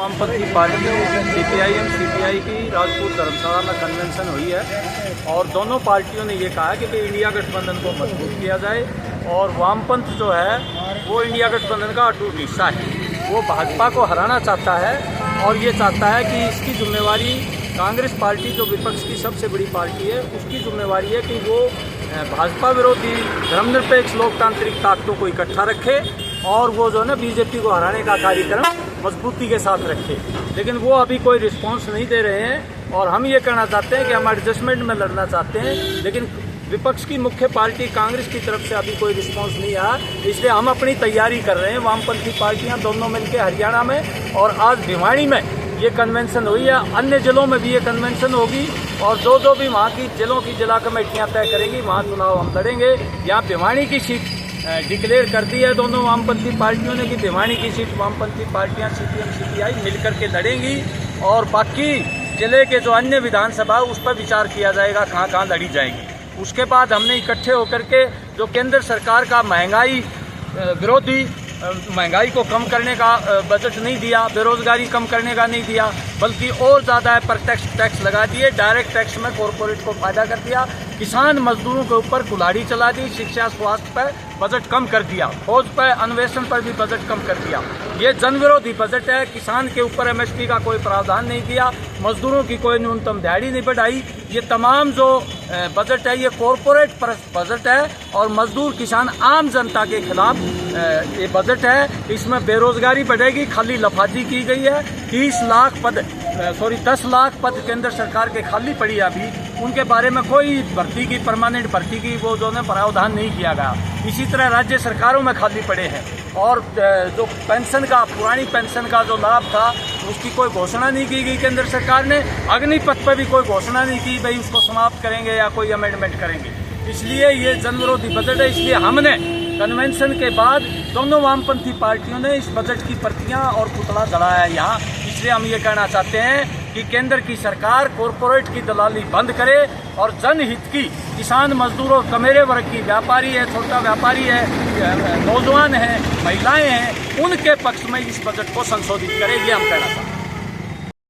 वामपंथी party CPIM CPI की राजपूत धर्मशाला में कन्वेंशन हुई है और दोनों पार्टियों ने ये कहा कि इंडिया गठबंधन को मजबूत किया जाए और वामपंथ जो है वो इंडिया गठबंधन का अटूट हिस्सा है। वो भाजपा को हराना चाहता है और ये चाहता है कि इसकी जिम्मेवारी कांग्रेस पार्टी जो विपक्ष की सबसे बड़ी पार्टी है उसकी जिम्मेवारी है कि वो भाजपा विरोधी धर्मनिरपेक्ष लोकतांत्रिक ताकतों को इकट्ठा रखे और वो जो है ना बीजेपी को हराने का कार्यक्रम मजबूती के साथ रखे। लेकिन वो अभी कोई रिस्पांस नहीं दे रहे हैं और हम ये कहना चाहते हैं कि हम एडजस्टमेंट में लड़ना चाहते हैं, लेकिन विपक्ष की मुख्य पार्टी कांग्रेस की तरफ से अभी कोई रिस्पांस नहीं आया, इसलिए हम अपनी तैयारी कर रहे हैं। वामपंथी पार्टियां दोनों मिलकर हरियाणा में और आज भिवाड़ी में ये कन्वेंशन हुई है, अन्य जिलों में भी ये कन्वेंशन होगी और जो भी वहाँ की जिलों की जिला कमेटियाँ तय करेंगी वहाँ चुनाव हम लड़ेंगे। यहाँ भिवाड़ी की सीट डिक्लेयर कर दी है दोनों वामपंथी पार्टियों ने कि भिवाड़ी की सीट वामपंथी पार्टियां सीपीएम सीपीआई मिलकर के लड़ेंगी और बाकी जिले के जो अन्य विधानसभा उस पर विचार किया जाएगा कहाँ कहाँ लड़ी जाएगी। उसके बाद हमने इकट्ठे होकर के जो केंद्र सरकार का महंगाई विरोधी महंगाई को कम करने का बजट नहीं दिया, बेरोजगारी कम करने का नहीं दिया, बल्कि और ज़्यादा है प्रत्यक्ष टैक्स लगा दिए, डायरेक्ट टैक्स में कॉरपोरेट को फायदा कर दिया, किसान मजदूरों के ऊपर कुल्हाड़ी चला दी, शिक्षा स्वास्थ्य पर बजट कम कर दिया, फौज पर अन्वेषण पर भी बजट कम कर दिया। ये जन विरोधी बजट है। किसान के ऊपर एमएसपी का कोई प्रावधान नहीं किया, मजदूरों की कोई न्यूनतम दिहाड़ी नहीं बढ़ाई। ये तमाम जो बजट है ये कॉरपोरेट बजट है और मजदूर किसान आम जनता के खिलाफ ये बजट है। इसमें बेरोजगारी बढ़ेगी, खाली लफाजी की गई है। 10 लाख पद केंद्र सरकार के खाली पड़ी है अभी, उनके बारे में कोई भर्ती की परमानेंट भर्ती की वो जो है प्रावधान नहीं किया गया। इसी तरह राज्य सरकारों में खाली पड़े हैं और जो पेंशन का पुरानी पेंशन का जो लाभ था उसकी कोई घोषणा नहीं की गई केंद्र सरकार ने। अग्निपथ पर भी कोई घोषणा नहीं की भाई उसको समाप्त करेंगे या कोई अमेंडमेंट करेंगे। इसलिए ये जन विरोधी बजट है। इसलिए हमने कन्वेंशन के बाद दोनों वामपंथी पार्टियों ने इस बजट की प्रतियां और पुतला जलाया है यहाँ। इसलिए हम ये कहना चाहते हैं कि केंद्र की सरकार कॉरपोरेट की दलाली बंद करे और जनहित की किसान मजदूरों कमेरे वर्ग की व्यापारी है, छोटा व्यापारी है, नौजवान हैं, महिलाएं हैं, उनके पक्ष में इस बजट को संशोधित करे। ये हम कहना चाहते हैं।